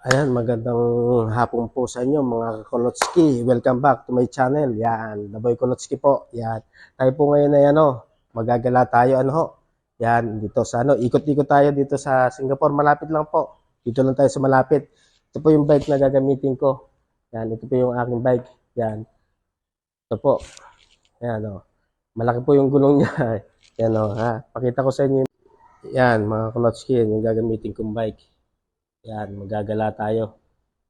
Ayan, magandang hapon po sa inyo mga Kolotski. Welcome back to my channel. Yan, The Boy Kolotski po. Yan. Tayo po ngayon ay magagala tayo Yan, dito sa ikot-ikot tayo dito sa Singapore. Malapit lang po. Dito lang tayo sa malapit. Ito po yung bike na gagamitin ko. Yan, ito po yung aking bike. Yan. Ito po. Yan Malaki po yung gulong niya. Yan Pakita ko sa inyo. Yan, mga Kolotski, yung gagamitin kong bike. Yan, magagala tayo.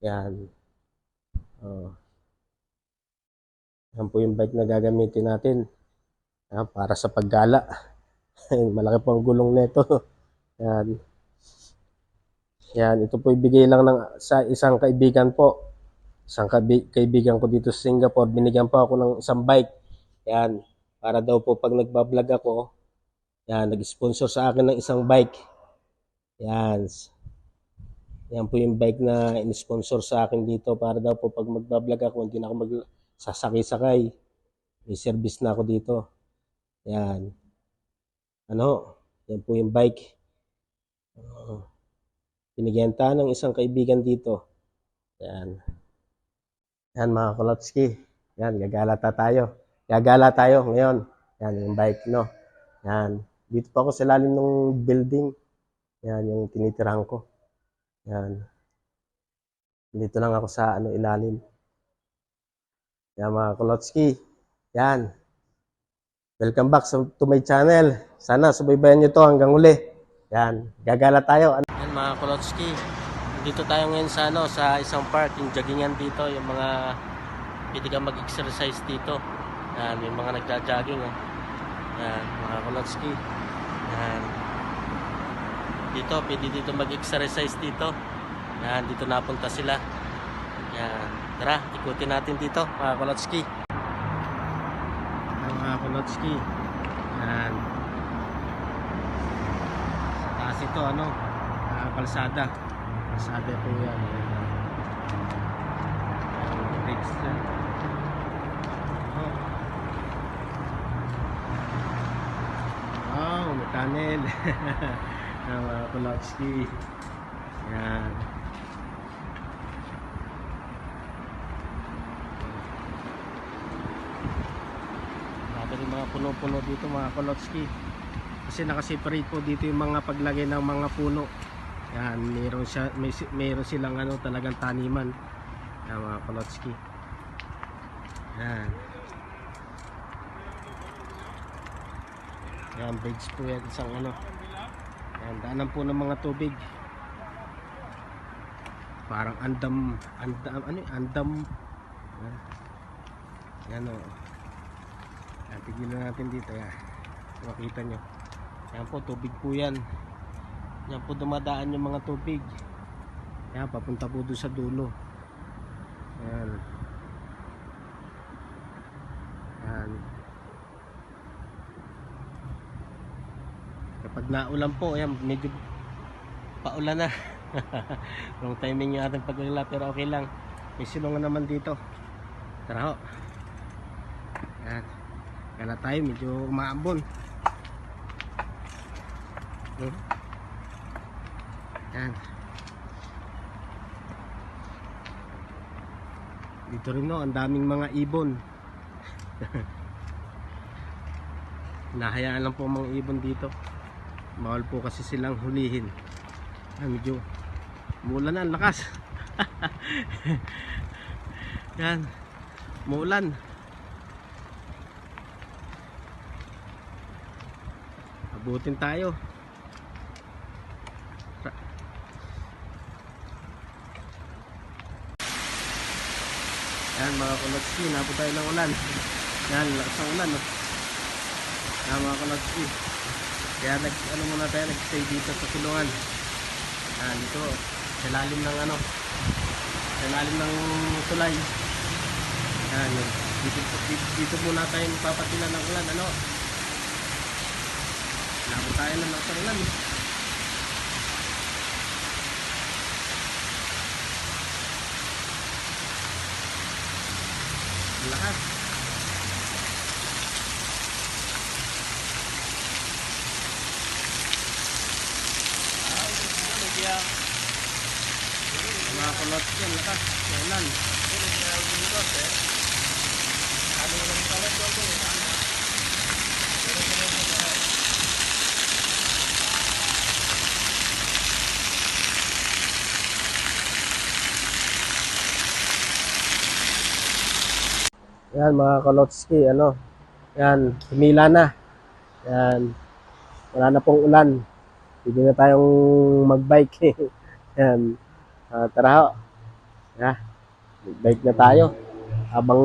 Yan. Oh. Yan po yung bike na gagamitin natin. Para sa paggala. Malaki po ang gulong nito. Yan. Yan, ito po ibigay lang sa isang kaibigan po. Isang kaibigan ko dito sa Singapore, binigyan po ako ng isang bike. Yan, para daw po pag nagbablog ako, yan, nag-sponsor sa akin ng isang bike. Yan. Yan po yung bike na in-sponsor sa akin dito para daw po pag magbablog ako, hindi na ako magsasakay-sakay. May service na ako dito. Yan. Yan po yung bike. Pinigenta ng isang kaibigan dito. Yan. Yan mga Kolotski. Yan, gagala tayo ngayon. Yan yung bike, Yan. Dito pa ako sa lalim ng building. Yan yung tinitirahan ko. Yan. Dito lang ako sa ilalim. Yan mga Kolotski. Yan. Welcome back to my channel. Sana subaybayan nyo to hanggang uli. Yan. Gagala tayo. Yan mga Kolotski. Dito tayo ngayon sa isang park. Yung joggingan dito. Yung mga pwede ka mag-exercise dito. Yan. Yung mga nagja-jogging. Yan. Mga Kolotski. Yan. Pwede dito mag-exercise dito. Yan. Dito napunta sila. Yan. Tara, ikutin natin dito mga Kolotski. Mga Kolotski. Yan. Sa taas ito kalsada. Kalsada po yan. Bridge dyan. Wow, may tunnel. Mga Kolotski. Yan. Yung mga puno-puno dito mga Kolotski, kasi nakaseparate po dito yung mga paglagay ng mga puno. Yan, mayroon silang talagang taniman. Yan mga Kolotski. Yan. Yan, bridge po yan, isang yan, daanan po ng mga tubig. Parang andam. Yan tigilan natin dito. Yan, makita nyo. Yan po, tubig po yan. Yan po dumadaan yung mga tubig. Yan, papunta po doon sa dulo. Yan. Yan. Kapag naulan po, yan, medyo paulan na. Wrong timing yung ating paglala, pero okay lang. May silungan naman dito. Tara ho. Yan. Kala tayo, medyo umaambon. Yan. Dito rin ang daming mga ibon. Nahayaan lang po mga ibon dito. Bawal po kasi silang hulihin. Medyo muulan na, ang lakas. Yan, muulan. Abutin tayo. Yan mga Kolotski, napot tayo ng ulan. Yan, lakas ang ulan Yan mga Kolotski. Kaya muna tayo, nag-stay dito sa silungan. Yan, dito sa lalim ng sa lalim ng tulay. Yan, dito muna tayo magpapatilan ng ulan. Napot tayo ng lakas ang ulan. Lakas. Mga kulot yan, lakas. Ulan. Yan mga Kolotski, ano, yan, humila na. Yan, wala na pong ulan. Pwede na tayong magbike. Yan, tara ho. Yeah, magbike na tayo. Habang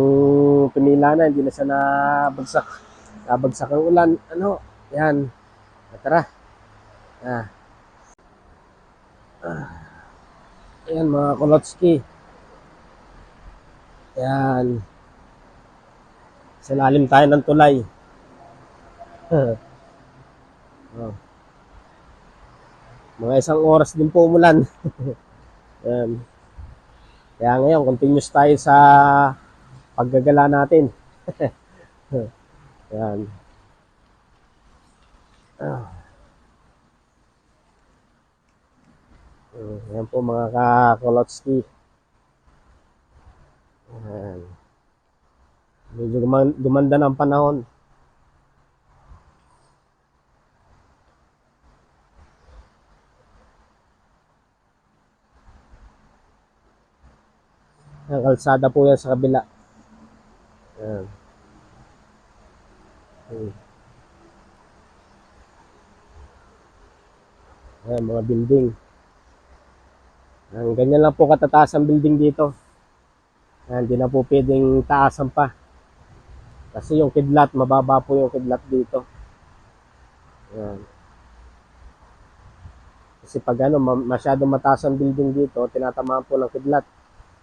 tumila na, hindi na siya nabagsak ang ulan. Ano, yan, tara. Yan mga Kolotski. Yan. Sa lalim tayo ng tulay. Oh. Mga isang oras din po umulan. Yan. Kaya ngayon, continuous tayo sa paggagala natin. Yan. Yan po mga ka-Kolotski. Yan. Medyo gumanda ng panahon. Ang kalsada po yan sa kabila. Yan. Yan, mga building. Ang ganyan lang po katataas ang building dito. Yan, hindi na po pwedeng taasan pa. Kasi yung kidlat, mababa po yung kidlat dito. Yan. Kasi pag ano, masyadong mataas ang building dito, tinatamaan po ng kidlat.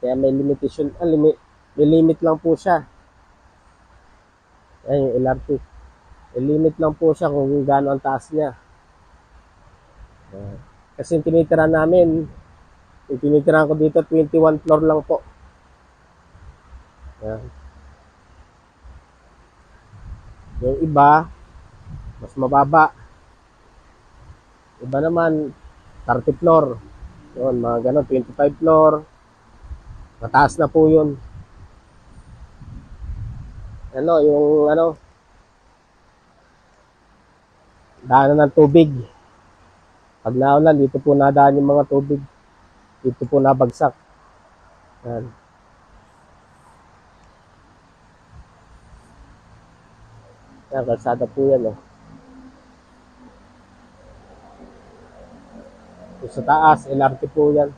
Kaya may limitation, may limit lang po siya. Ayan yung LRT. May limit lang po siya kung gaano ang taas niya. Kasi yung tinitirahan namin, yung tinitirahan ko dito, 21 floor lang po. Ayan. Yung iba, mas mababa. Iba naman, 30 floor. Yun, mga ganon, 25 floor. Mataas na po yun. Ano, yung ano, daanan ng tubig. Pag naulan, dito po nadaan yung mga tubig. Dito po nabagsak. Yan. Yan, kalsada po yan, oh. Sa taas, LRT po yan.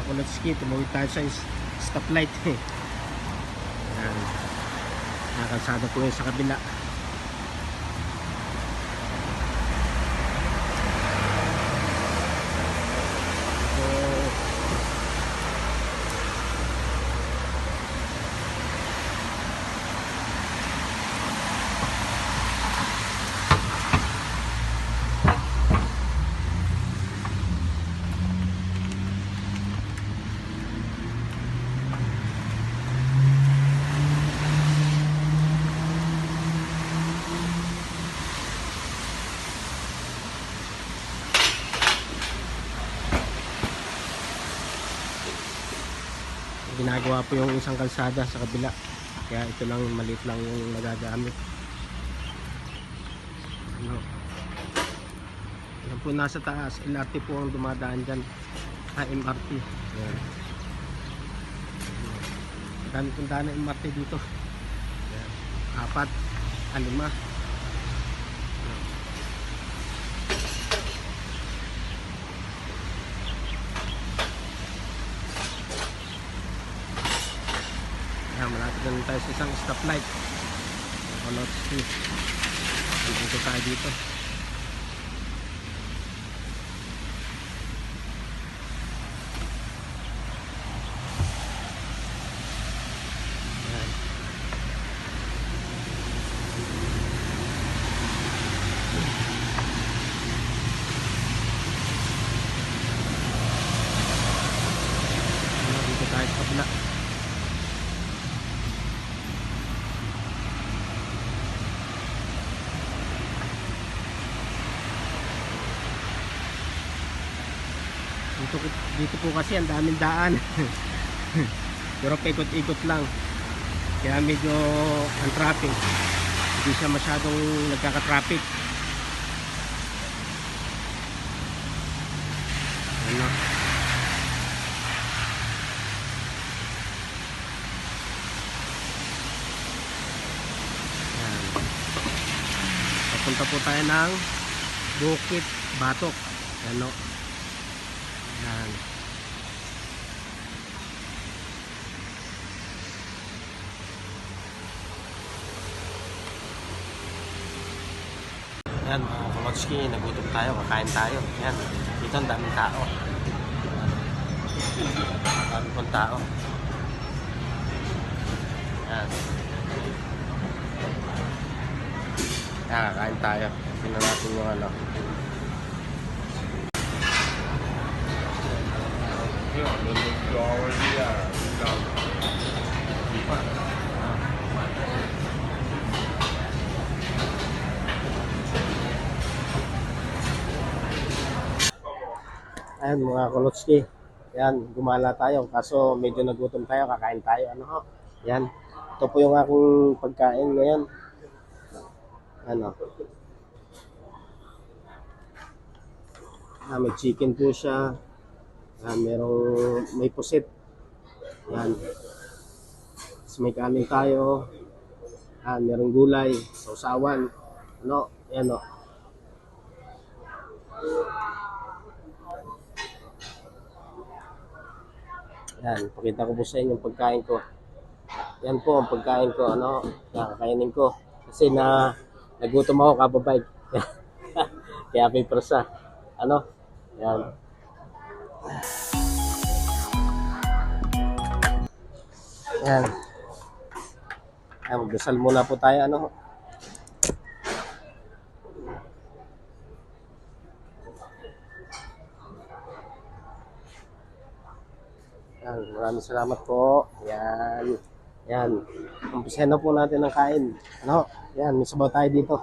Kolotski, tumawid tayo sa stoplight. Yan. Nakakalsada po yun sa kabila. Ginagawa po yung isang kalsada sa kabila, kaya ito lang, maliit lang yung nagagamit. Ano, yan po nasa taas, LRT po ang dumadaan dyan, MRT. Yan. Dami pong daan ng MRT dito. Yan. 4 Alima. Ayan, malapit na tayo sa isang stoplight. Kolotski. Dito tayo dito. Ayan. Dito tayo sa kabila. Dito po kasi ang daming daan. Pero paikot-ikot lang. Kaya medyo ang traffic. Hindi siya masyadong nagkaka-traffic. Ano? Yan. Papunta po tayo ng Bukit Batok. Ano? Yan. Yan mga Kolotski, nagutom tayo, kakain tayo. Yan, dito ang daming tao. Daming pong tao. Yan. Yan, kakain tayo. Tingnan natin yung ano. Ayan mga Kolotski. Yan, gumala tayo. Kaso medyo nagutom tayo, kakain tayo. Ano ho? Yan. Ito po yung aking pagkain ngayon. Ano? May chicken po siya. Yan, may pusit. Yan. Tapos may kanin tayo. Yan, merong gulay, sausawan. Ano? Yan o. Yan, pakita ko po sa inyo yung pagkain ko. Yan po ang pagkain ko, ano, kakainin ko. Kasi nagutom ako kababike. Kaya may prasa. Ano? Yan. Yan. Yan, magdasal muna po tayo, ano. Yan, maraming salamat po. Yan. Yan. Umpisahan na po natin ang kain. Ano? Yan, may sabaw tayo dito.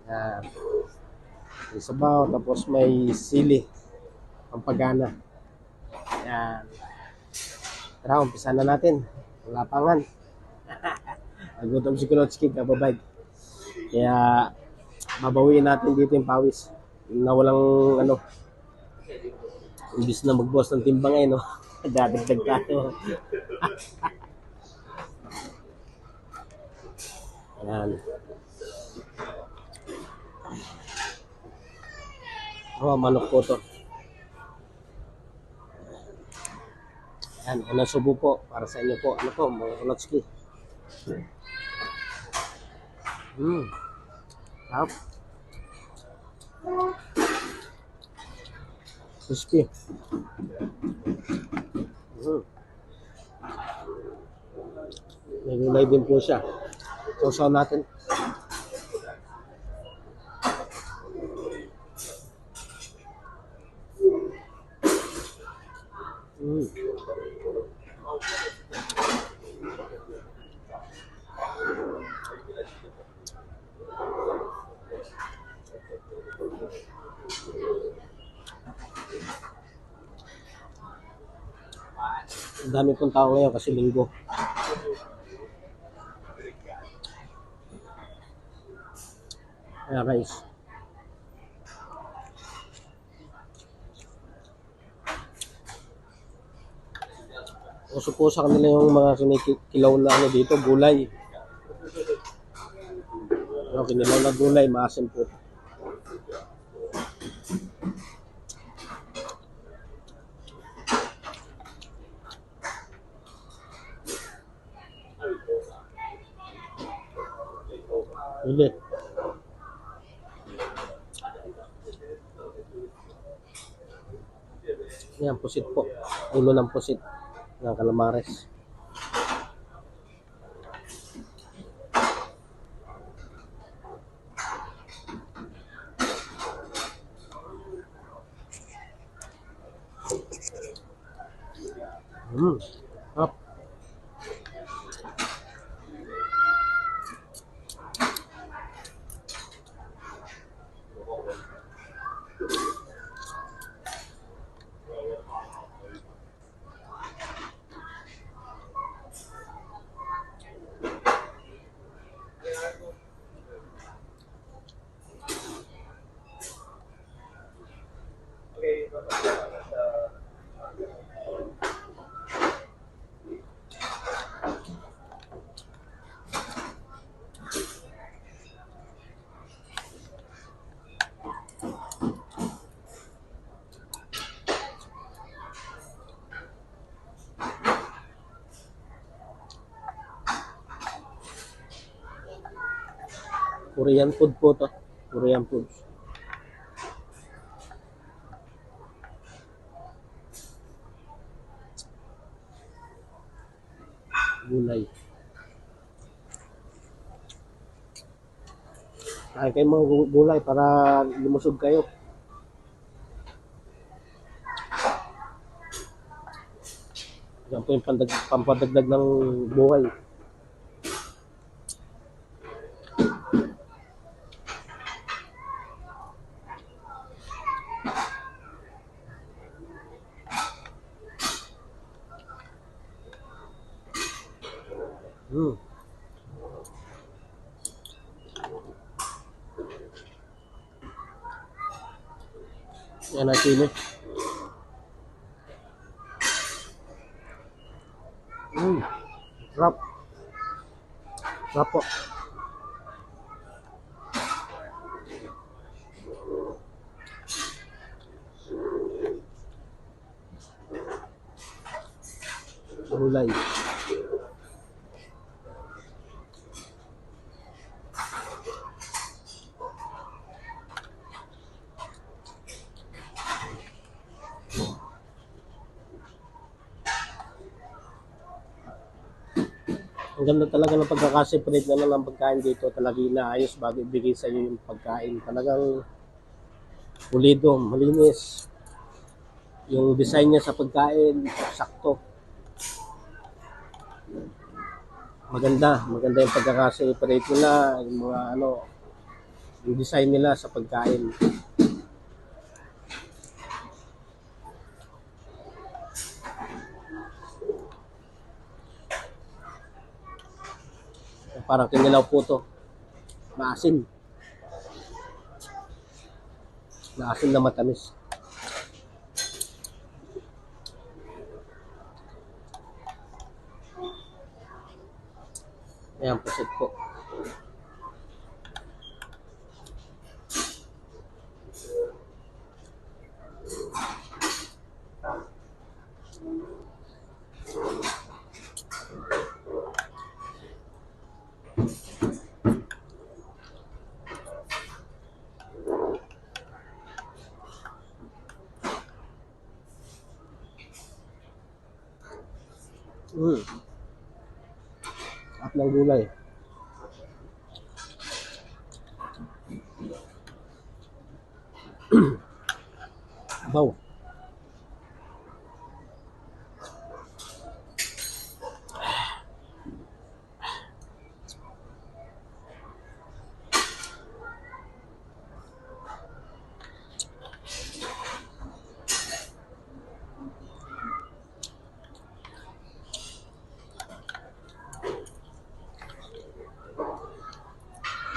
Yan. May sabaw, tapos may sili. Pampagana. Yan. Tara, umpisahan na natin. Lapangan. Nagutom si Kolotski, kababay. Kaya, babawiin natin dito yung pawis. Na walang, ano, imbis na magbuwas ng timbang no? Dadagdag tayo. Ayan. Manok po to. Ayan, unang subo po para sa inyo po. Ano po, mga Kolotski. Sarap. Crispy. May gulay din po siya. Sausaw natin. Ang dami pong tao ngayon kasi linggo. Kaya guys, uso po sa kanila yung mga kinikilaw na ano dito, gulay. Yung kinilaw na gulay, maasim po. Ulit. Yan, pusit po. Ulo ng pusit ng calamares. Up. Korean food po to. Korean food. Gulay. Kain kayo mga gulay para lumusog kayo. Yan po yung pampadagdag ng buhay. Yan ang sili. Sarap. Sarap po. Gulay. Ang ganda talaga ng pagkakaseparate na lang ng pagkain dito. Talagang inaayos bago ibigay sa iyo yung pagkain. Talagang pulido, malinis. Yung design niya sa pagkain, sakto. Maganda yung pagkakaseparate nila, yung mga yung design nila sa pagkain. Parang kinilaw po to. Maasim. Maasim na matamis. Ayan, pusit po. At ng gulay. Wow.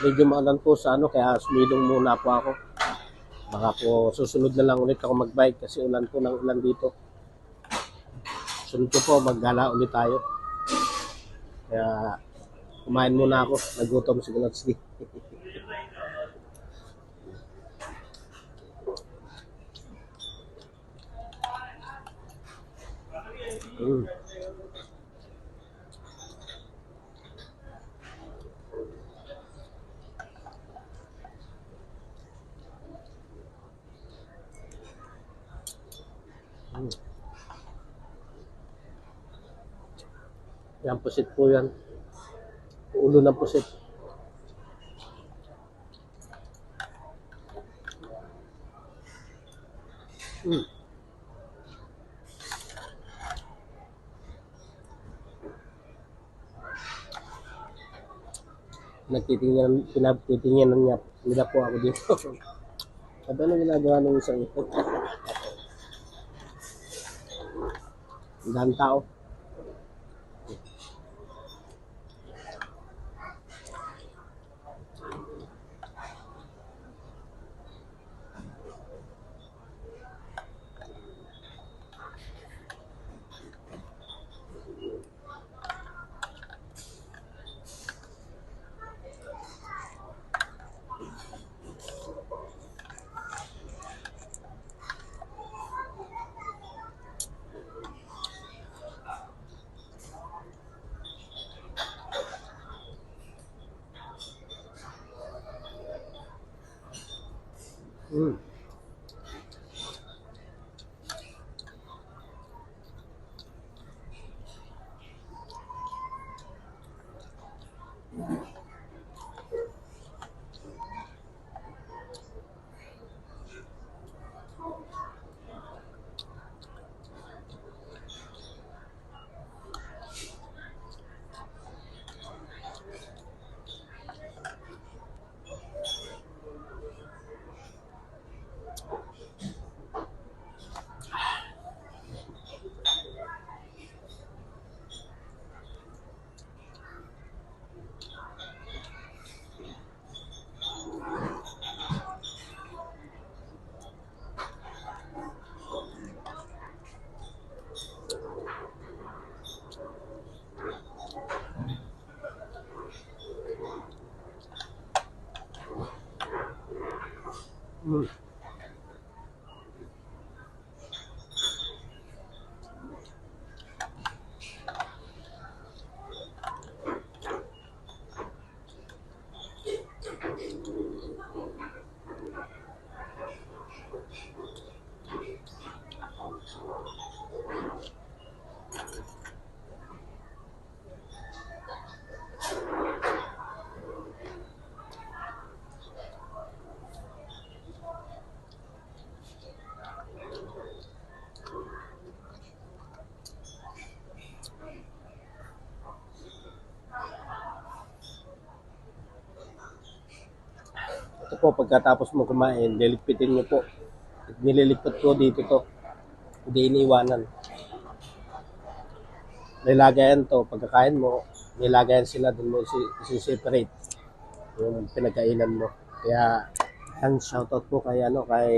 Medyo maalan po sa kaya sumilong muna po ako. Baka po susunod na lang ulit ako mag-bike kasi ulan po ng ulan dito. Sunod ko po, maggala ulit tayo. Kaya Kumain muna ako. Nagutom si Galotsky. Mm. Mm. Yan, pusit po yan. Ulo ng pusit. Mm. Pinagtitingnan niya nila po ako dito. Sabi, ano ginagawa ng isang ito? Ang daming tao. Mm. Mm. Ito po, pagkatapos mo kumain, liligpitin niyo po. Nililigpit ko dito to. Hindi iniiwanan. Nilagayan to. Pagkakain mo, nilagayan sila dun mo isi-separate yung pinagkainan mo. Kaya, yan, shoutout po kay, kay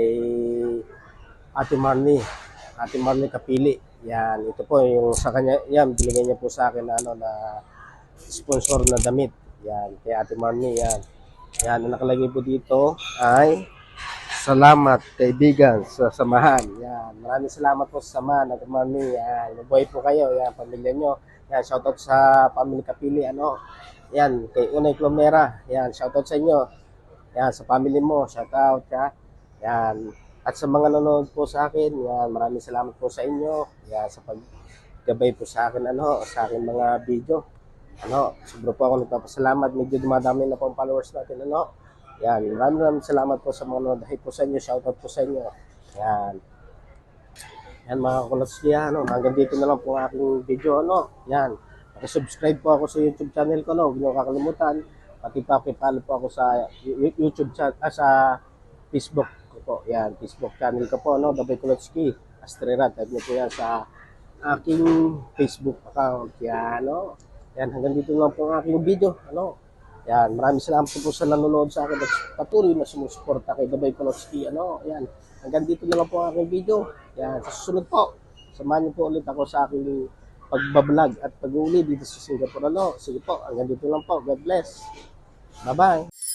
Ate Marnie. Ate Marnie Kapili. Yan, ito po yung sa kanya, yan, binigay niya po sa akin na sponsor na damit. Yan, kay Ate Marnie, yan. Yan, ang nakalagay po dito ay salamat kaibigan sa samahan. Yan, maraming salamat po sa samahan, Ate Marnie. Yan, mabuhay po kayo, yan, pamilya nyo. Yan, shoutout sa pamilya Kapili, Yan, kay Unay Clomera. Yan, shoutout sa inyo. Yan, sa family mo, shoutout ka. Yan, at sa mga nanonood po sa akin, yan, maraming salamat po sa inyo. Yan, sa paggabay po sa akin, sa akin mga video. Sobra po ako nagpapasalamat. Medyo dumadami na po ang followers natin, Yan, maraming salamat po sa mga nanonood. Dahil po sa inyo, shoutout po sa inyo. Yan. Yan mga Kalotsky, hanggang dito na lang po ang aking video, Yan. Subscribe po ako sa YouTube channel ko, Huwag niyo kakalimutan. Pati pakipalo po ako sa YouTube channel, sa Facebook ko po. Yan, Facebook channel ko po, Dabay Kalotsky. Astrera, type niyo po yan sa aking Facebook account. Yan, Yan, hanggang dito lang po ang aking video, Yan, maraming salamat po sa nanonood sa akin at patuloy na sumusuporta kay Dabay Kalotsky, Yan, hanggang dito na lang po ang aking video. Yan, sa susunod po, samahan niyo po ulit ako sa aking pagbablog at pag-uuli dito sa Singapore. Ano? Sige po, hanggang dito lang po. God bless. Bye-bye.